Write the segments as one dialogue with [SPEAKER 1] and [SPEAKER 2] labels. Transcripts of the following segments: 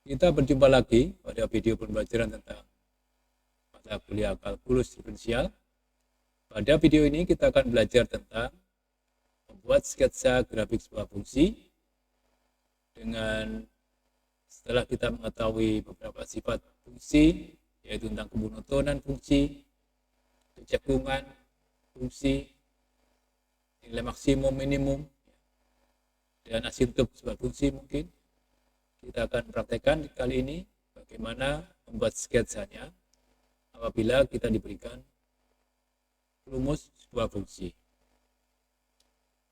[SPEAKER 1] Kita berjumpa lagi pada video pembelajaran tentang mata kuliah kalkulus diferensial. Pada video ini kita akan belajar tentang membuat sketsa grafik sebuah fungsi dengan setelah kita mengetahui beberapa sifat fungsi, yaitu tentang kemonotonan fungsi, kecenderungan fungsi, nilai maksimum minimum, dan asimptot sebuah fungsi mungkin. Kita akan praktekkan kali ini bagaimana membuat sketsanya apabila kita diberikan rumus sebuah fungsi.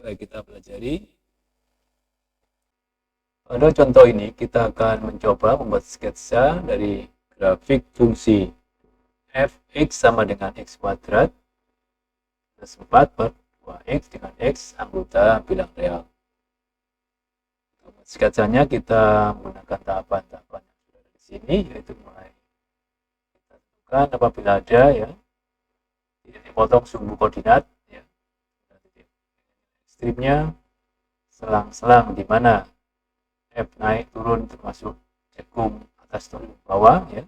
[SPEAKER 1] Baik, kita pelajari. Pada contoh ini kita akan mencoba membuat sketsa dari grafik fungsi f(x) sama dengan x kuadrat plus 4 per 2x dengan x anggota bilang real. Sketsanya kita menggunakan tahapan-tahapan yang sudah ada di sini, yaitu mulai kita tentukan apabila ada ya titik potong sumbu koordinat ya, titik ekstrimnya, selang-selang di mana f naik turun termasuk cekung atas turun bawah ya.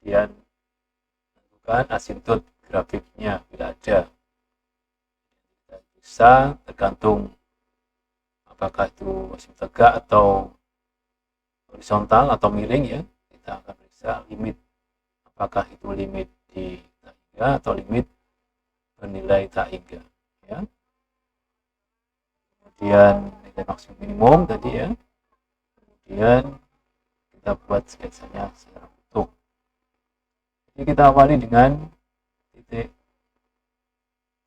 [SPEAKER 1] Kemudian tentukan asimptot grafiknya bila ada. Kita bisa tergantung apakah itu masih tegak atau horizontal atau miring ya, kita akan periksa limit, apakah itu limit di tak hingga atau limit bernilai tak hingga ya. Kemudian nilai maksimum minimum tadi ya. Kemudian kita buat sketsanya secara utuh. Jadi kita awali dengan titik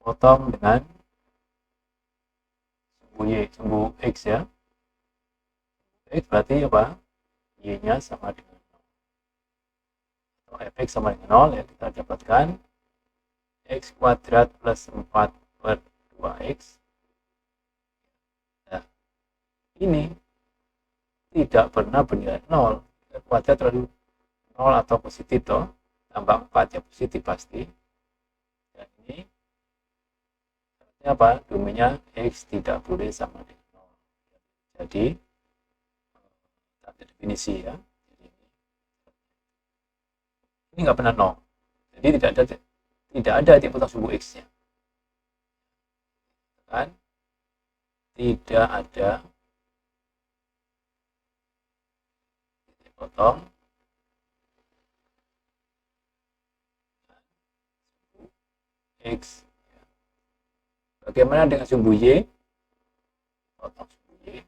[SPEAKER 1] potong dengan sumbu x ya. X berarti apa? Y-nya sama dengan 0. Atau fx sama dengan 0 ya, kita dapatkan x kuadrat plus 4 per 2x. Nah, ini tidak pernah bernilai 0. Kuadrat terlalu 0 atau positif toh. Tambah 4 ya positif pasti. Dan ini apa? Domainnya x tidak boleh sama dengan 0. Jadi ada definisi ya. Jadi, ini nggak pernah 0. Jadi tidak ada titik potong sumbu x-nya. Kan? Tidak ada titik potong sumbu x. Bagaimana dengan sumbu y? Potong sumbu y.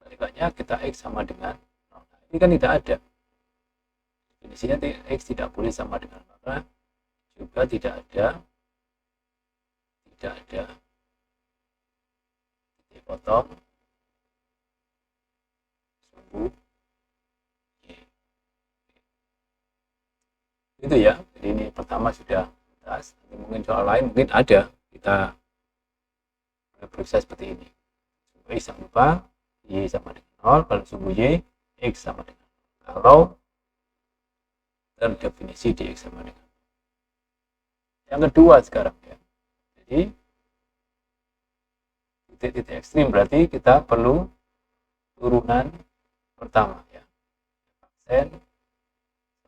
[SPEAKER 1] Balikannya kita x sama dengan 0. Nah, ini kan tidak ada. Definisinya x tidak boleh sama dengan 0. Maka juga tidak ada titik potong sumbu y. Itu ya. Jadi ini pertama sudah atas. Mungkin soal lain mungkin ada. Kita periksa seperti ini. Sumbu x jangan lupa y sama dengan 0, kalau sumbu y x sama dengan 0. Kalau terdefinisi di x sama dengan 0. Yang kedua sekarang ya. Jadi titik-titik ekstrim berarti kita perlu turunan pertama ya. Aksen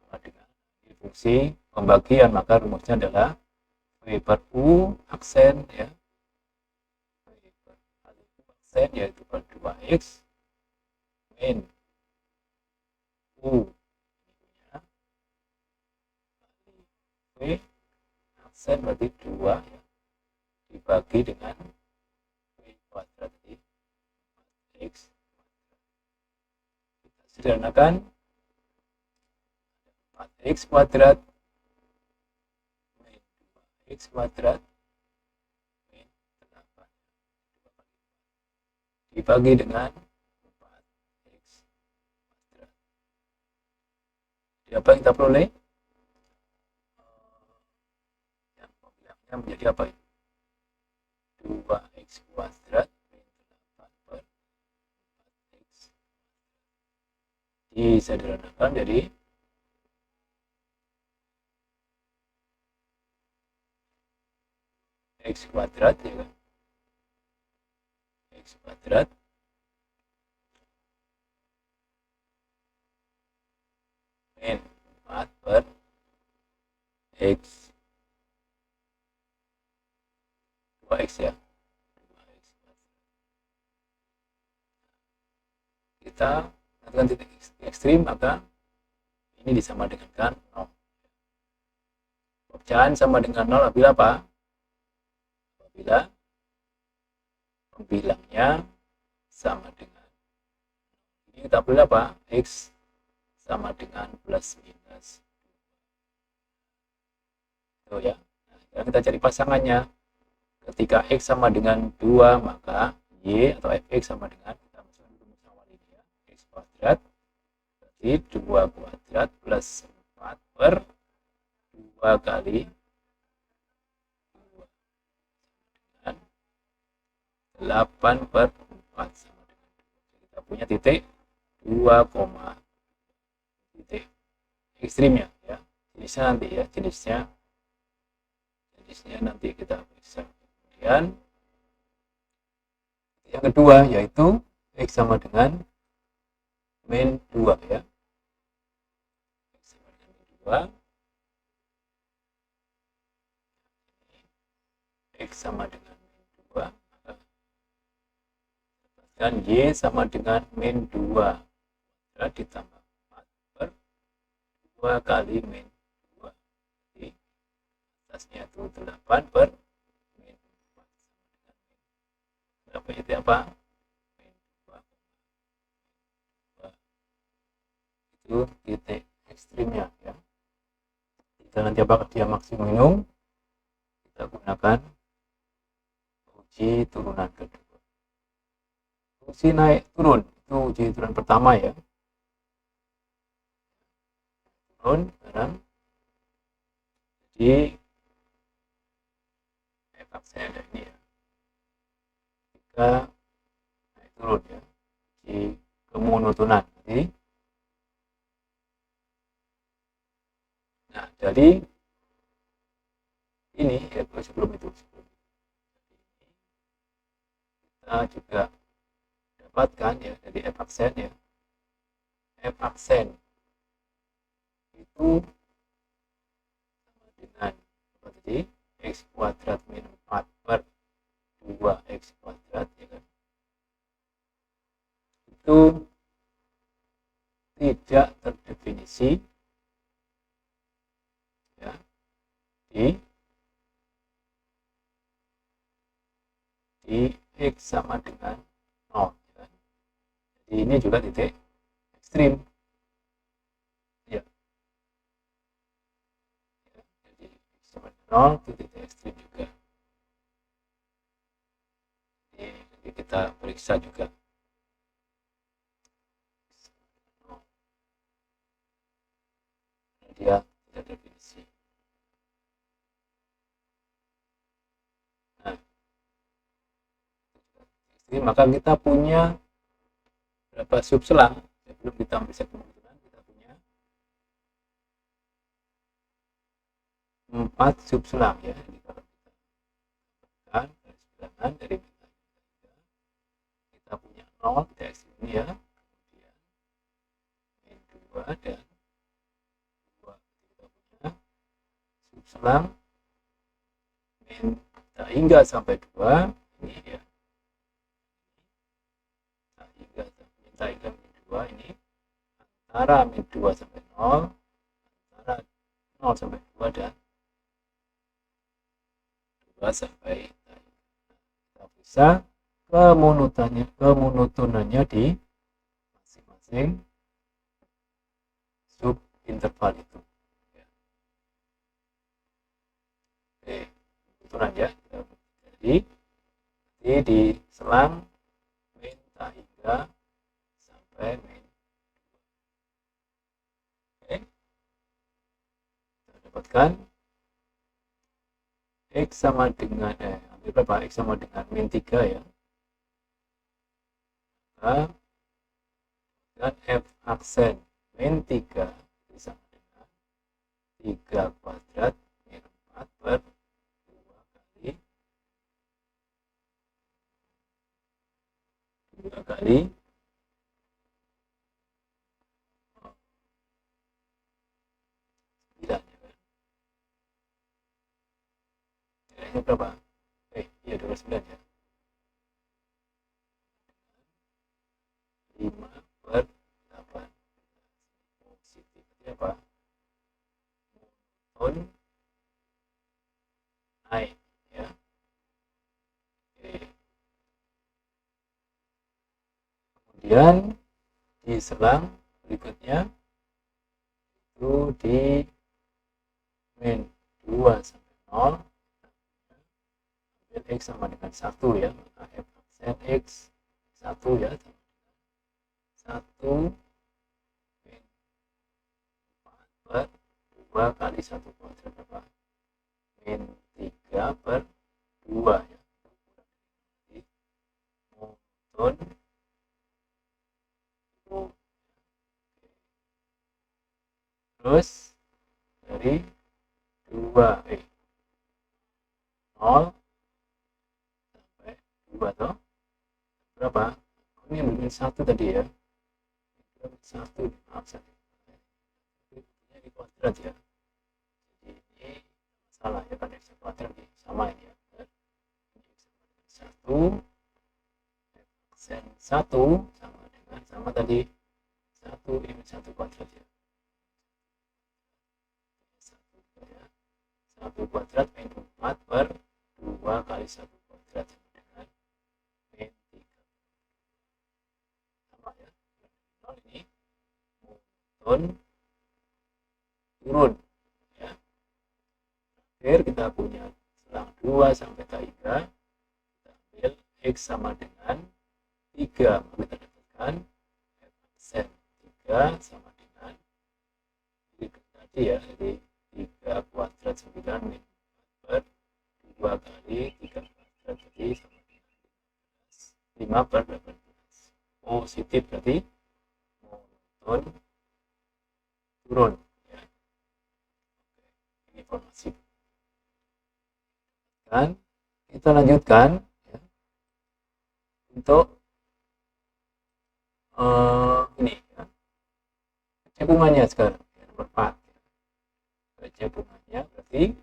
[SPEAKER 1] sama dengan fungsi pembagian, maka rumusnya adalah v per u aksen ya. V per aksen yaitu per 2x min u ya. V aksen berarti 2 ya, dibagi dengan v kuadrat x. Kita sederhanakan 4x kuadrat min 2x kuadrat min 8 dibagi dengan 4x kuadrat. Jadi apa yang kita peroleh? Yang pemilihannya menjadi apa ini? 2x kuadrat min 8 per 4x. Disederhanakan jadi x kuadrat ya kan, X kuadrat min 4 per X 2X ya. 2X. Kita tentukan titik ekstrim, maka ini disama dengan 0. Pecahan sama dengan 0 apabila apa? Apabila pembilangnya sama dengan, ini kita pilih apa? X sama dengan plus minus 2. Ya. Nah, sekarang kita cari pasangannya. Ketika X sama dengan 2, maka Y atau Fx sama dengan, kita masukkan rumus awal ini ya, X kuadrat berarti 2 kuadrat plus 4 per 2 kali 2 dengan 8 per 4 sama dengan 2. Kita punya titik 2, titik ekstrimnya ya. Jenisnya nanti ya, jenisnya nanti kita bisa. Kemudian yang kedua yaitu X sama dengan min 2 ya. X sama dengan min 2. X sama dengan min 2. Dan Y sama dengan min 2 ditambah 4 per 2 kali min 2. Jadi atasnya itu 8 per min 4 sama dengan min. Berapa itu apa? Min 2. Itu titik ekstrimnya ya. Jika nanti apakah dia maksimum, kita gunakan uji turunan kedua. Fungsi naik turun itu uji turunan pertama ya. Turun sekarang. Jadi saya ada ini ya. Jika naik turun ya. Uji kemonotonan. Nah, jadi ini ya, sebelum itu kita juga dapatkan ya dari F aksen ya. F aksen itu sama dengan apa tadi? X kuadrat min 4 per 2X kuadrat ya kan. Itu tidak terdefinisi ya di X sama dengan 0 ya kan. Jadi ini juga titik ekstrim ya. Jadi X sama dengan 0 itu titik ekstrim juga. Jadi kita periksa juga dia tidak definisi. Nah, maka kita punya berapa subselang sebelum kita bisa kemudian kita punya 4 subselang ya. Jadi kalau kita garis bilangan dari kita punya 0 kita ekstrim ya, kemudian min 2 dan 2 kita punya subselang min hingga sampai 2 ini ya. Hingga min 2 ini antara min 2 sampai 0, antara 0 sampai 2 dan 2 sampai kita bisa kemonotonannya di masing-masing sub interval itu ya. Oke, kemonotonan ya. Jadi di selang min hingga sampai min 2. Oke, kita dapatkan X sama dengan berapa? X sama dengan min 3 ya. Maka dan F aksen min 3 sama dengan 3 kuadrat min 4 per 2 kali kali 9 ya kan? Nilainya berapa? Iya 29 ya. 5/8. Positif berarti apa? Monoton naik ya. Oke. Kemudian di selang berikutnya itu di min 2 sampai 0 ambil X sama dengan 1 ya, maka F aksen X 1 ya, 1 min 4/2 kali 1 kuadrat apa? Min 3/2 ya. Jadi monoton terus dari 0 sampai 2 toh berapa? Ini min 1 tadi ya. 1 maaf saja. Ini kuadrat ya. Jadi ini salah ya kan, X kuadrat ini sama ini ya. Ini X sama dengan 1 aksen 1 sama dengan sama tadi 1 min 1 kuadrat ya. 1 kuadrat min 4/2 kali 1 kuadrat sama dengan min 3 sama ya. 0 ini monoton turun ya. Terakhir kita punya selang 2 sampai 3, kita ambil X sama dengan 3, maka kita dapatkan F aksen 3 sama dengan tadi ya, jadi 3 kuadrat 9 min 4/2 kali 3 kuadrat tadi sama dengan 5/18. Positif berarti monoton turun ya. Ini informasi. Dan kita lanjutkan ya, untuk ini ya, cekungannya sekarang ya, nomor 4 ya. Cekungannya berarti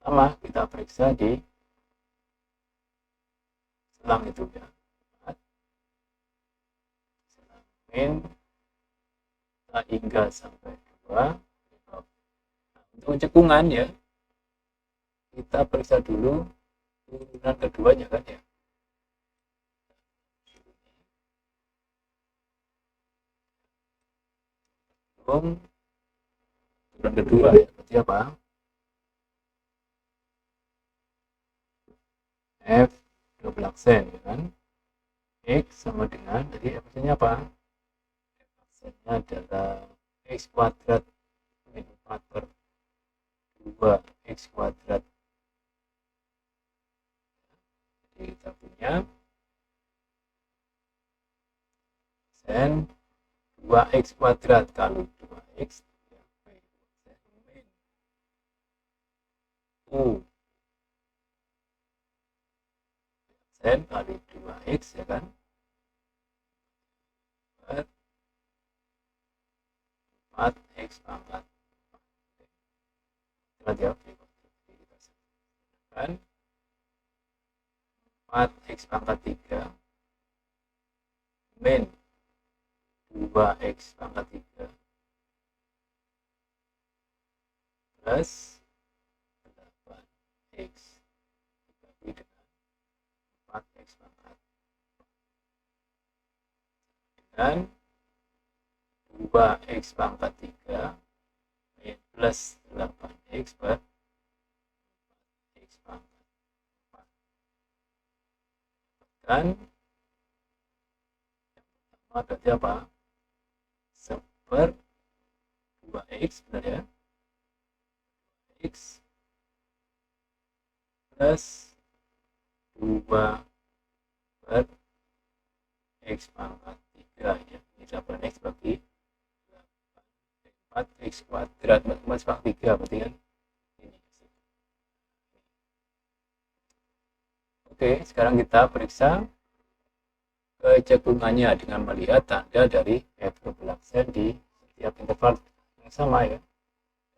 [SPEAKER 1] sama, kita periksa di selang itu ya, selang min hingga sampai 2. Nah, untuk cekungan ya, kita periksa dulu turunan keduanya kan ya. Turunan kedua ya, berarti apa? F double aksen ya kan, X sama dengan, jadi F aksennya apa? F aksennya adalah X kuadrat min 4/2 X kuadrat. Jadi kita punya aksen 2X kuadrat kali 2X min U aksen kali 2X ya kan, 4X pangkat ya, kan 4X pangkat 3 min 2X pangkat 3 plus 8X dibagi dengan 4X pangkat dengan 2X pangkat 3 min plus 8X per 4X pangkat 4. Dan yang pertama berarti apa? 1/2X benar ya, X plus 2/X pangkat 3 ya. Ini 8X bagi 4X kuadrat, mas pangkat 3 berarti kan ini. Oke, sekarang kita periksa kecenderungannya dengan melihat tanda dari F double aksen di setiap interval yang sama ya.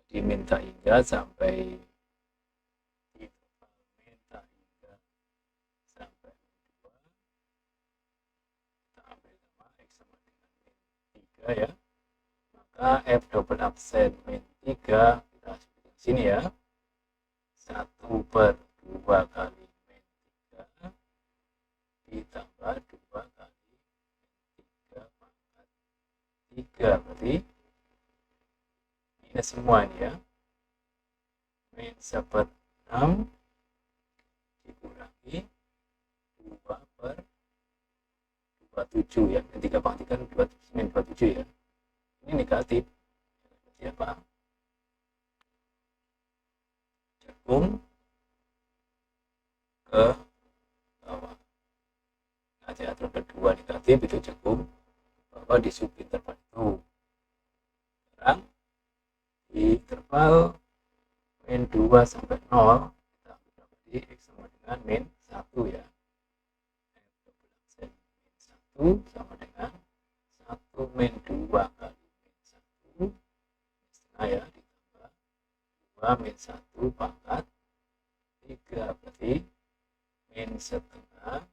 [SPEAKER 1] Jadi minta hingga sampai minta hingga sampai 2, kita ambil nama X sama dengan min 3 ya. Maka F double aksen min 3 kita sebut di sini ya. 1/2 kali min 3 ditambah 2 kali min 3 pangkat 3, berarti minus semua ini ya. Min 1/6 dikurangi 2/27 ya. Min 3 pangkat 3 kan min 27 ya. Ini negatif. Berarti apa? Cekung ke bawah. Nah, aturan kedua negatif itu cekung ke bawah di subinterval itu. Sekarang di interval min 2 sampai 0 kita ambil di X sama dengan min 1 ya. Min 1 sama dengan 1 min 2 kali min 1 setengah ya, ditambah 2 min 1 pangkat 3, berarti min setengah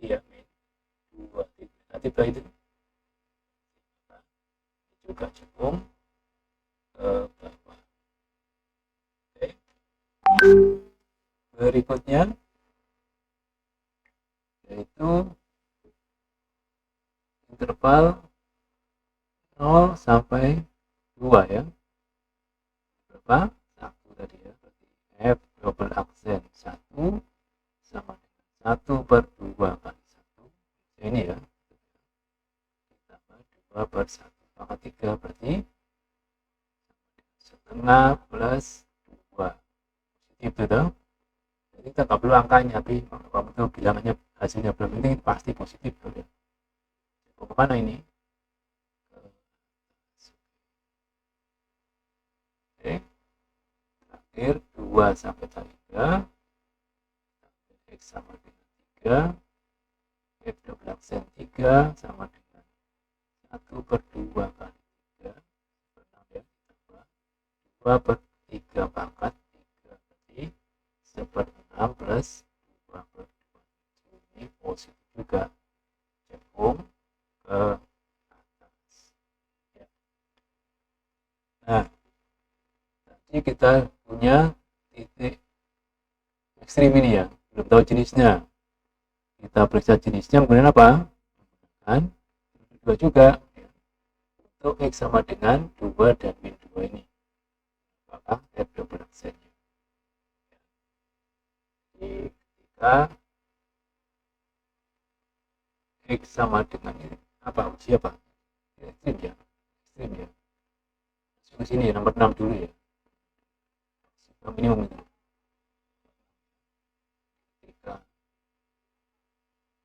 [SPEAKER 1] ya, min 2 negatif lah itu. Juga cekung ke bawah. Oke. Berikutnya yaitu interval 0 sampai 2 ya. Berapa? 1 tadi ya. Berarti F double aksen 1 sama dengan 1/2 kali 1. Ini ya. Ditambah 2/1 pangkat 3, berarti setengah plus 2. Positif itu. Jadi kita nggak perlu angkanya, tapi kamu tuh bilangannya hasilnya belum penting pasti positif tuh ya. Kemana ini? Oke. Terakhir 2 sampai 3. X sama dengan 3. F double aksen 3 sama dengan 1/2 kali 3. 6 ya, ditambah 2/3 pangkat 3. Berarti 1/6 plus 2/2. Ini positif juga. Cekung ke atas ya. Nah, tadi kita punya titik ekstrim ini ya, belum tahu jenisnya. Kita periksa jenisnya menggunakan apa? Menggunakan 2 juga ya. Untuk X sama dengan 2 dan min 2 ini, maka F double aksennya. Jadi ketika X sama dengan ini, apa uji apa? Ekstrim ya, ekstrim ya. Masuk ke sini ya, nomor 6 dulu ya. Minimum itu. Ketika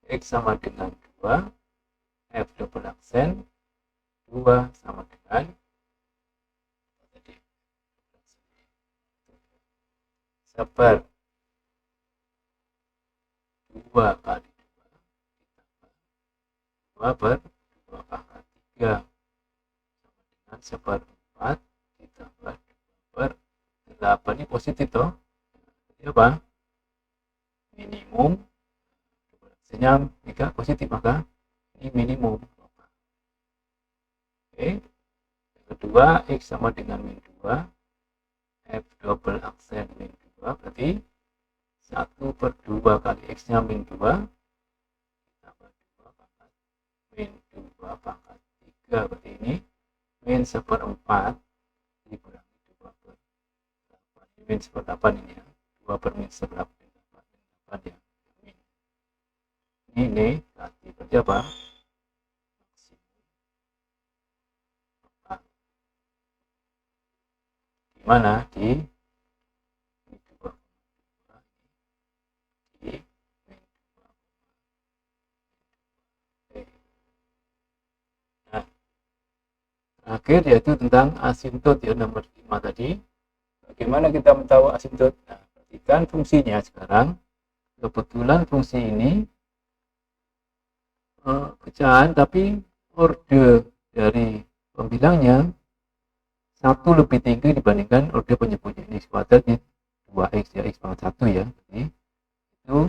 [SPEAKER 1] X sama dengan 2, F double aksen 2 sama dengan tadi 1/2 kali 2/2 pangkat 3 sama dengan 1/4 ditambah 2/8. Ini positif toh. Jadi apa? Minimum aksennya jika positif maka ini minimum. Oke. Yang kedua, X sama dengan min 2, F double aksen min 2, berarti 1/2 kali X nya min 2 ditambah 2 pangkat min 2 pangkat 3, berarti ini min 1/4 dikurangi 2/8. Min 1/8 ini ya, 2 per min 1/8 ya. Ini negatif, berarti apa? Mana di 2, di nah, terakhir yaitu tentang asimtot ya, nomor 5 tadi. Bagaimana kita tahu asimtot? Nah, perhatikan fungsinya sekarang. Kebetulan fungsi ini pecahan, tapi orde dari pembilangnya 1 lebih tinggi dibandingkan orde penyebutnya. Ini x kuadratnya 2x ya, x pangkat 1 ya. Jadi itu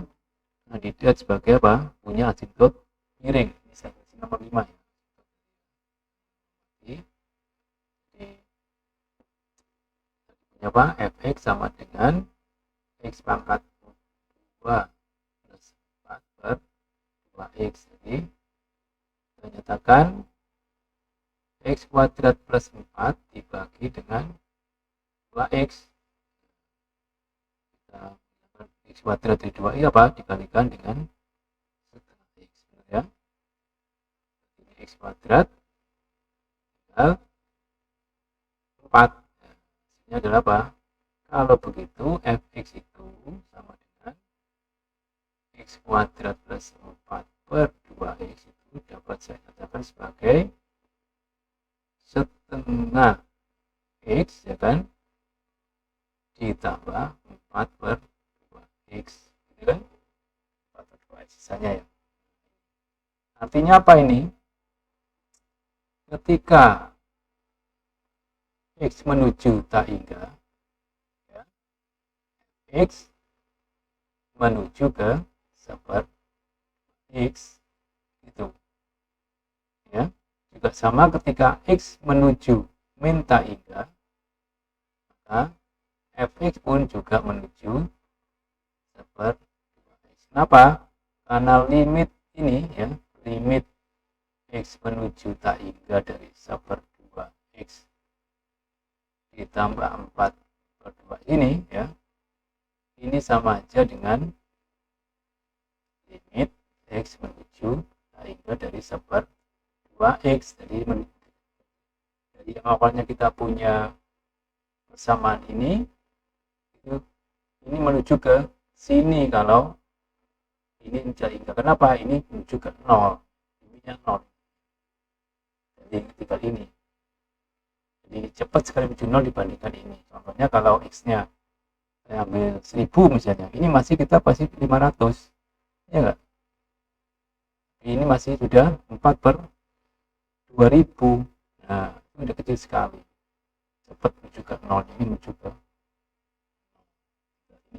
[SPEAKER 1] kandidat sebagai apa? Punya asimtot miring. Ini nomor 5 ya. Jadi punya apa? Fx sama dengan x pangkat 2 plus 4 per 2x. Jadi kita nyatakan x kuadrat plus 4 dibagi dengan 2x. Kita x kuadrat dari 2 ini apa? Dikalikan dengan setengah x. Ya. Ini x kuadrat tinggal 4. Ini adalah apa? Kalau begitu fx itu sama dengan x kuadrat plus 4 per 2x itu dapat saya katakan sebagai setengah x, ya kan, ditambah 4 per 2x, gitu kan, 4 per 2x sisanya ya. Artinya apa ini? Ketika x menuju tak hingga, ya, x menuju ke seper x, itu ya. Juga sama ketika x menuju min tak hingga, maka fx pun juga menuju seper 2x. Kenapa? Karena limit ini ya, limit x menuju tak hingga dari seper 2x ditambah 4 per 2 ini ya, ini sama aja dengan limit x menuju tak hingga dari seper 2x. Jadi yang awalnya kita punya persamaan ini menuju ke sini kalau ini mencari hingga. Kenapa? Ini menuju ke 0, ininya 0. Jadi ketika ini, jadi cepat sekali menuju 0 dibandingkan ini. Contohnya kalau x-nya saya ambil 1000 misalnya, ini masih kita pasti 500, ya enggak? Ini masih sudah 4 per 2000. Nah, itu udah kecil sekali. Cepat menuju ke 0, ini menuju ke ini.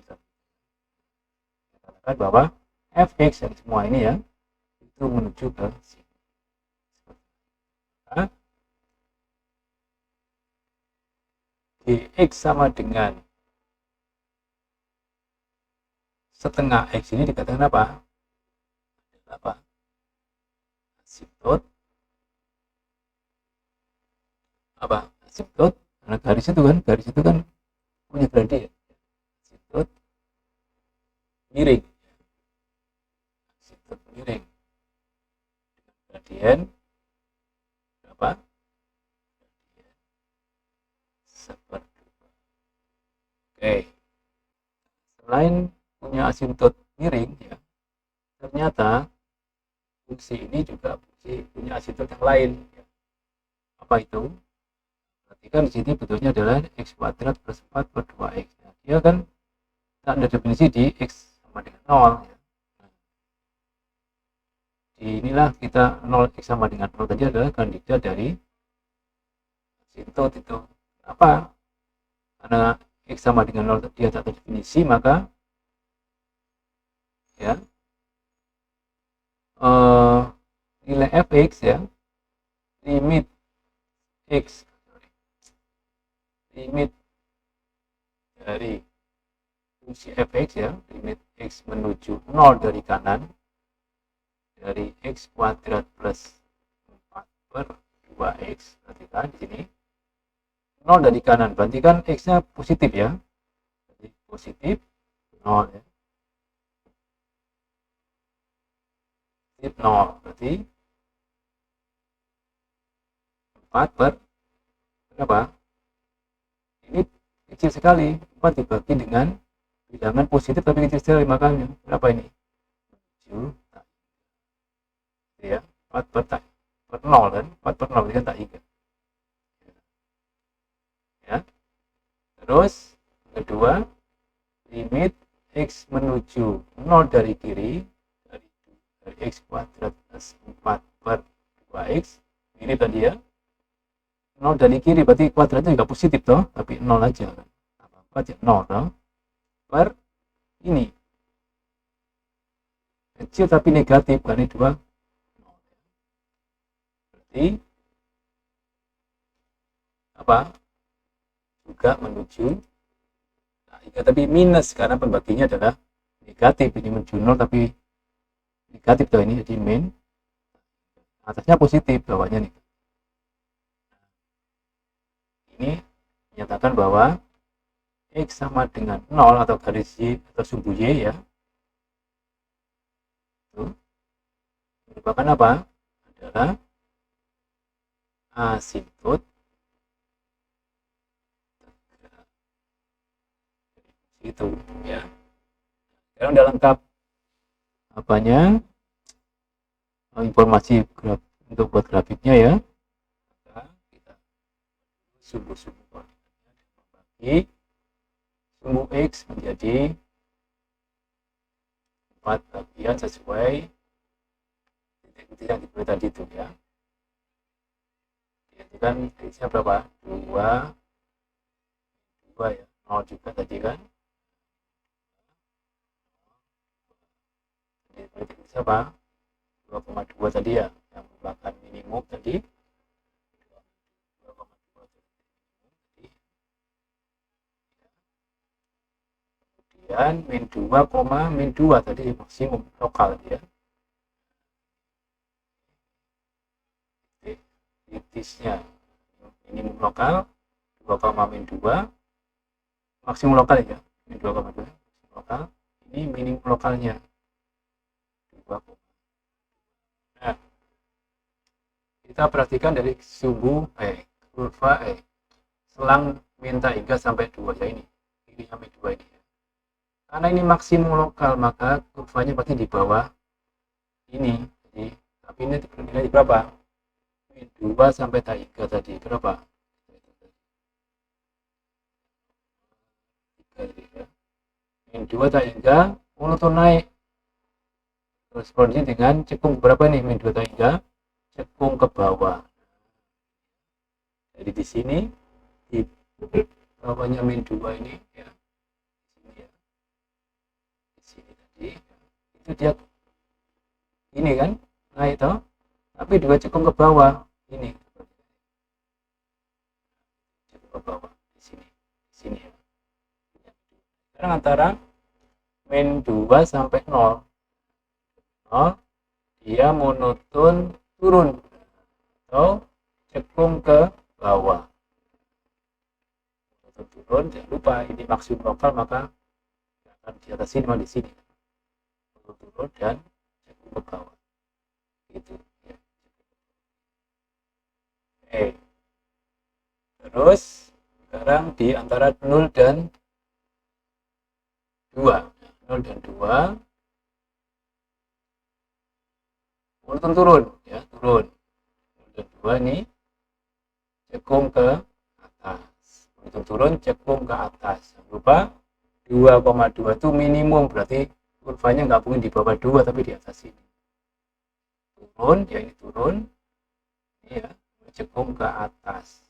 [SPEAKER 1] Katakan bahwa fx yang semua ini ya, itu menuju ke sini. Nah, gx sama dengan setengah x ini dikatakan apa? Apa? Asimtot apa? Asimtot, karena garis itu kan punya gradien. Asimtot miring. Asimtot miring. Gradien apa? Gradien seperti itu. Oke. Selain punya asimtot miring ya, ternyata fungsi ini juga punya asimtot yang lain ya. Apa itu? Perhatikan di sini bentuknya adalah x kuadrat plus 4 per 2x. Nah, dia kan ada definisi di x sama dengan 0 ya. Nah, inilah kita 0x sama dengan 0 tadi adalah kandidat dari asimtot itu. Apa? Karena x sama dengan 0 dia tak terdefinisi, maka ya nilai fx ya, limit x, limit dari fungsi fx ya, limit x menuju 0 dari kanan, dari x kuadrat plus 4 per 2x. Perhatikan di sini 0 dari kanan, berarti kan x-nya positif ya, jadi positif 0 ya, positif 0, berarti 4 per berapa? Ini kecil sekali, 4 dibagi dengan bilangan positif tapi kecil sekali, makanya berapa ini? 7 ya, 4 per 0 kan, 4 per 0 kan tak hingga ya. Terus kedua, limit x menuju 0 dari kiri, dari x kuadrat plus X mirip tadi ya. 0 dari kiri berarti kuadratnya juga positif toh, tapi 0 aja kan. Apa aja 0 toh. Per ini kecil tapi negatif karena 2 berarti apa? Juga menuju nah, tapi minus karena pembaginya adalah negatif, ini menuju 0 tapi negatif toh ini jadi min, atasnya positif, bawahnya nih. Ini menyatakan bahwa X sama dengan 0 atau garis Y atau sumbu Y ya. Itu merupakan apa? Adalah asimptot itu ya. Sekarang udah lengkap apanya informasi untuk buat grafiknya ya. Maka kita sumbu-sumbu koordinatnya membagi sumbu X menjadi 4 bagian sesuai titik-titik yang diberi tadi itu ya. Itu kan X-nya berapa? 2 ya, 0 juga tadi kan. Jadi siapa? 2,2 tadi ya, yang merupakan minimum tadi. 2,2 tadi. Kemudian min 2, min 2 tadi maksimum lokal ya. Titisnya minimum lokal 2, min 2 maksimum lokal ya, min 2,2 lokal, ini minimum lokalnya 2. Nah, kita perhatikan dari sumbu kurva selang minta hingga sampai 2 ya, ini sampai 2 ini ya. Karena ini maksimum lokal maka kurvanya pasti di bawah ini. Jadi tapi ini nilai berapa? Min 2 sampai 3 tadi berapa? 3 ya. Min 2 hingga monoton naik. Terus kondisi dengan cekung berapa nih? Min 2 hingga cekung ke bawah. Jadi di sini di bawahnya min 2 ini ya. Di sini ya. Di sini tadi itu dia ini kan naik toh. Tapi 2 cekung ke bawah ini. Cekung ke bawah di sini. Di sini ya. Sekarang antara min 2 sampai 0 dia monoton turun atau cekung ke bawah. Monoton turun, jangan lupa ini maksimum lokal maka akan di atas sini di sini. Monoton turun dan cekung ke bawah. Gitu ya. Terus sekarang di antara 0 dan 2. 0 dan 2 monoton turun ya, turun. 0 dan 2 ini cekung ke atas. Monoton turun cekung ke atas. Jangan lupa 2,2 itu minimum, berarti kurvanya nggak mungkin di bawah 2 tapi di atas ini. Turun, ya ini turun. Ini ya, cekung ke atas.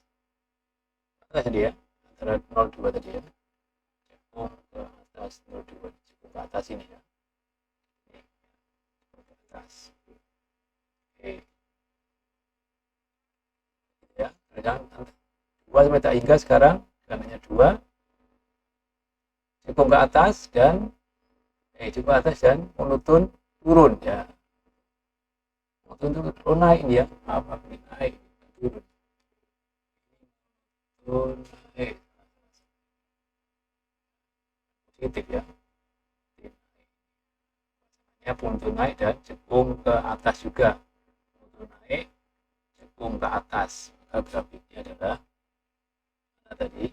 [SPEAKER 1] Atas tadi ya, antara 0,2 tadi ya. Cekung ke atas 0,2, cekung ke atas ini ya. Ini, ke atas. Oke. Ya, sekarang 2 sampai tak hingga sekarang karenanya 2 cekung ke atas dan cekung ke atas dan monoton turun ya. Monoton turun naik ini ya. Apa ini naik turun. Turun naik. Positif ya. Ya monoton naik dan cekung ke atas juga. Monoton naik, cekung ke atas. Maka grafiknya adalah mana tadi?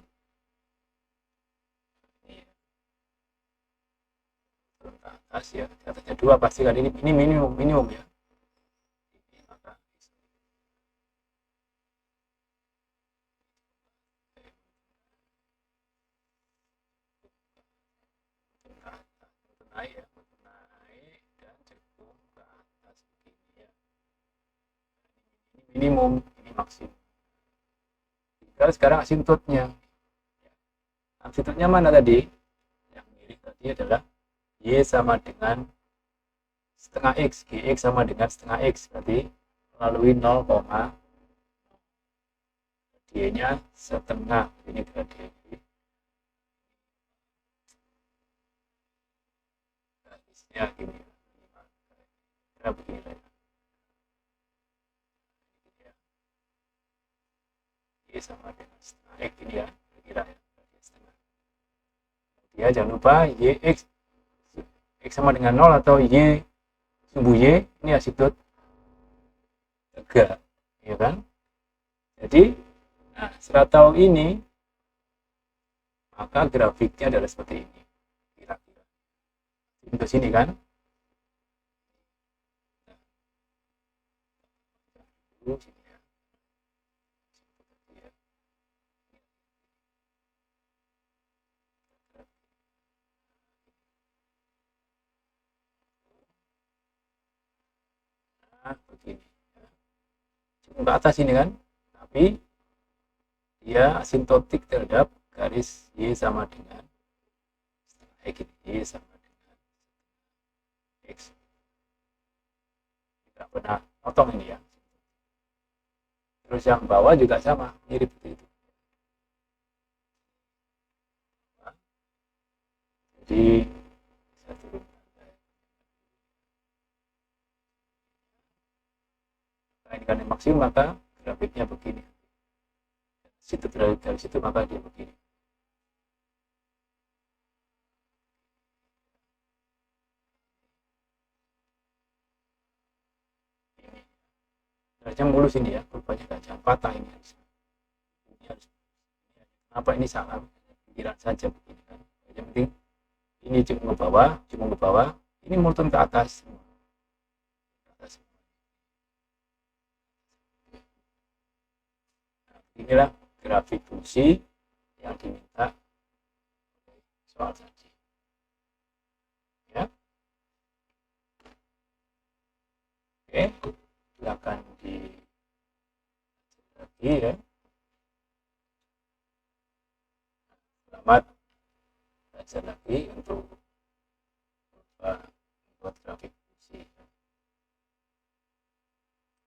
[SPEAKER 1] Ke atas ya, di atasnya 2 pasti kan ini minimum ya. Ini maka naik ya, naik dan cekung ke atas begini ya. Ini minimum, ini maksimum. Tinggal sekarang asintotnya. Asintotnya mana tadi? Yang mirip tadi adalah Y sama dengan setengah X. Gx sama dengan setengah X. Berarti melalui 0, D-nya setengah. Ini berarti garisnya gini. Nah, begini lah. Y sama dengan setengah X ini ya. Kira ya. Setengah. Ya, jangan lupa Yx X sama dengan 0 atau Y sumbu Y ini asidot tegak, ya kan? Jadi, nah, setelah tahu ini, maka grafiknya adalah seperti ini, kira-kira. Untuk sini kan? Nah, sini ya. Nah, begini. Cuma ke atas ini kan? Tapi dia asintotik terhadap garis Y sama dengan X. Y sama dengan X. Tidak pernah potong ini ya. Terus yang bawah juga sama, mirip seperti itu. Jadi saya turunkan. Nah, ini kan yang maksimum, maka grafiknya begini. Situ dari situ maka dia begini. Ini. Harusnya mulus ini ya, kurvanya gak jangan patah ini harus. Kenapa ini salah? Pikiran saja begini kan. Yang penting ini cuma ke bawah, ini mulutun ke atas. Nah, inilah grafik fungsi yang diminta soal tadi. Ya. Oke, silakan di lagi ya. Selamat belajar lagi untuk membuat grafik.